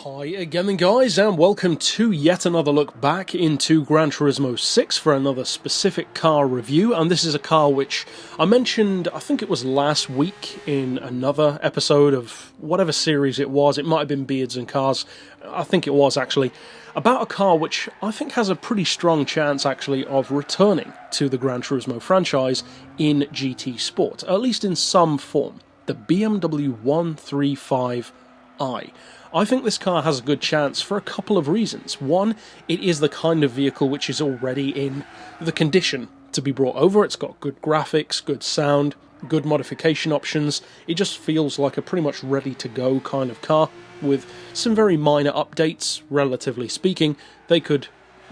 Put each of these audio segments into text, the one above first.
Hi again then guys, and welcome to yet another look back into Gran Turismo 6 for another specific car review. And this is a car which I mentioned, I think it was last week in another episode of whatever series it was. It might have been Beards and Cars, I think it was actually, about a car which I think has a pretty strong chance actually of returning to the Gran Turismo franchise in GT Sport, at least in some form, the BMW 135i. I think this car has a good chance for a couple of reasons. One, it is the kind of vehicle which is already in the condition to be brought over. It's got good graphics, good sound, good modification options. It just feels like a pretty much ready-to-go kind of car with some very minor updates, relatively speaking. They could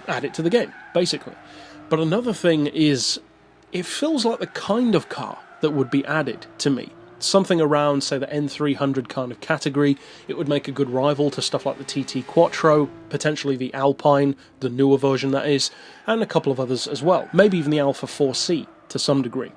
add it to the game, basically. But another thing is, it feels like the kind of car that would be added to me. Something around, say, the N300 kind of category. It would make a good rival to stuff like the TT Quattro, potentially the Alpine, the newer version that is, and a couple of others as well. Maybe even the Alpha 4C to some degree.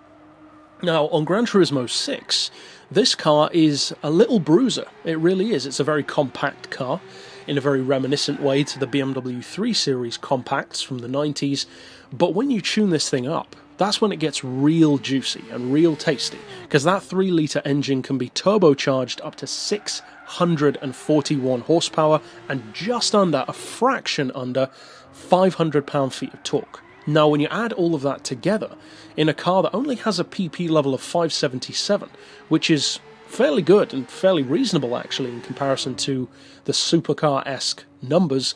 Now, on Gran Turismo 6, this car is a little bruiser. It really is. It's a very compact car, in a very reminiscent way to the BMW 3 Series compacts from the 90s. But when you tune this thing up, that's when it gets real juicy and real tasty, because that 3-litre engine can be turbocharged up to 641 horsepower and just under, a fraction under, 500 pound-feet of torque. Now, when you add all of that together in a car that only has a PP level of 577, which is fairly good and fairly reasonable actually in comparison to the supercar-esque numbers,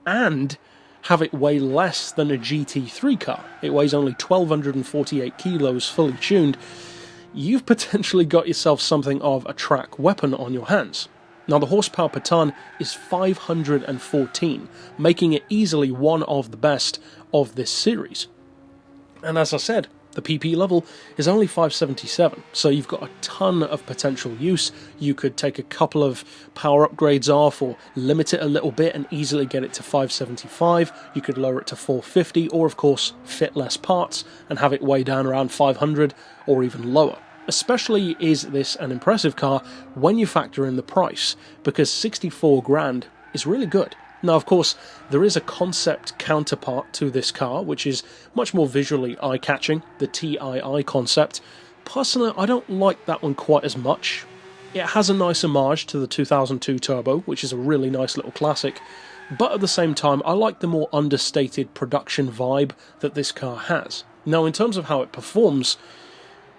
and have it weigh less than a GT3 car, it weighs only 1,248 kilos fully tuned, you've potentially got yourself something of a track weapon on your hands. Now, the horsepower per tonne is 514, making it easily one of the best of this series. And as I said, the PP level is only 577, so you've got a ton of potential use. You could take a couple of power upgrades off or limit it a little bit and easily get it to 575. You could lower it to 450, or of course fit less parts and have it weigh down around 500 or even lower. Especially is this an impressive car when you factor in the price, because 64 grand is really good. Now, of course, there is a concept counterpart to this car, which is much more visually eye-catching, the TII concept. Personally, I don't like that one quite as much. It has a nice homage to the 2002 Turbo, which is a really nice little classic, but at the same time, I like the more understated production vibe that this car has. Now, in terms of how it performs,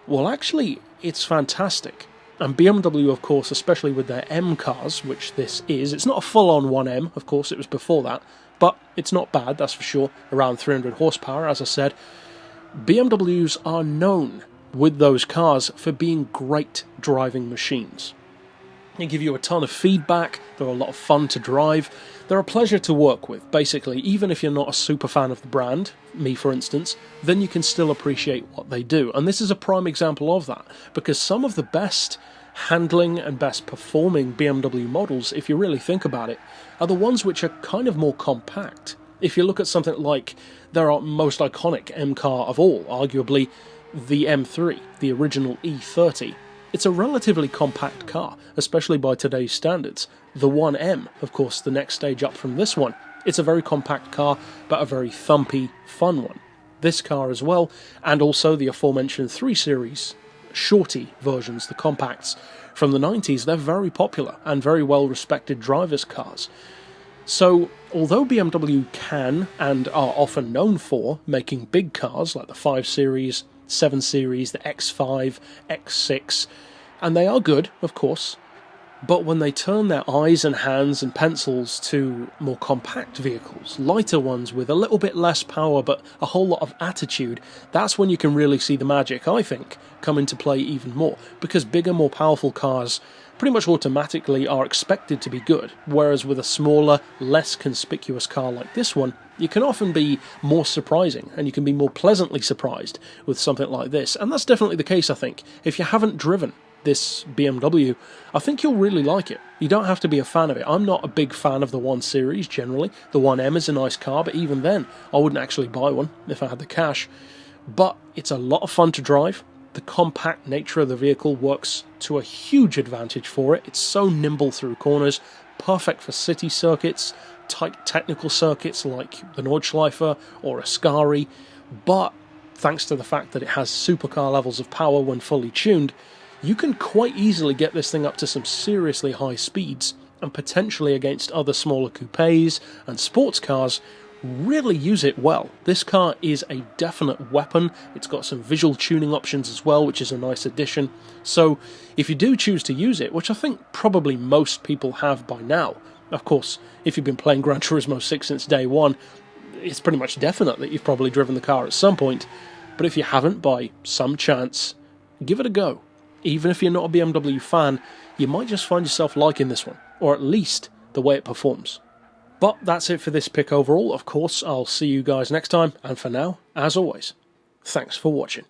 well, actually, it's fantastic. And BMW, of course, especially with their M cars, which this is, it's not a full-on 1M, of course, it was before that, but it's not bad, that's for sure, around 300 horsepower, as I said. BMWs are known with those cars for being great driving machines. They give you a ton of feedback, they're a lot of fun to drive, they're a pleasure to work with, basically. Even if you're not a super fan of the brand, me for instance, then you can still appreciate what they do. And this is a prime example of that, because some of the best handling and best performing BMW models, if you really think about it, are the ones which are kind of more compact. If you look at something like their most iconic M car of all, arguably the M3, the original E30, it's a relatively compact car, especially by today's standards. The 1M, of course, the next stage up from this one, it's a very compact car, but a very thumpy, fun one. This car as well, and also the aforementioned 3 Series shorty versions, the compacts from the 90s, they're very popular and very well-respected drivers' cars. So, although BMW can, and are often known for, making big cars like the 5 Series, 7 Series, the X5, X6, and they are good, of course, but when they turn their eyes and hands and pencils to more compact vehicles, lighter ones with a little bit less power but a whole lot of attitude, that's when you can really see the magic, I think, come into play even more, because bigger, more powerful cars pretty much automatically are expected to be good, whereas with a smaller, less conspicuous car like this one, you can often be more surprising, and you can be more pleasantly surprised with something like this. And that's definitely the case, I think. If you haven't driven this BMW, I think you'll really like it. You don't have to be a fan of it. I'm not a big fan of the 1 Series, generally. The 1M is a nice car, but even then, I wouldn't actually buy one if I had the cash. But it's a lot of fun to drive. The compact nature of the vehicle works to a huge advantage for it. It's so nimble through corners, perfect for city circuits, tight technical circuits like the Nordschleife or Ascari, but thanks to the fact that it has supercar levels of power when fully tuned, you can quite easily get this thing up to some seriously high speeds, and potentially against other smaller coupes and sports cars, really use it well. This car is a definite weapon. It's got some visual tuning options as well, which is a nice addition. So if you do choose to use it, which I think probably most people have by now, of course, if you've been playing Gran Turismo 6 since day one, it's pretty much definite that you've probably driven the car at some point. But if you haven't by some chance, give it a go. Even if you're not a BMW fan, you might just find yourself liking this one, or at least the way it performs. But that's it for this pick overall. Of course, I'll see you guys next time, and for now, as always, thanks for watching.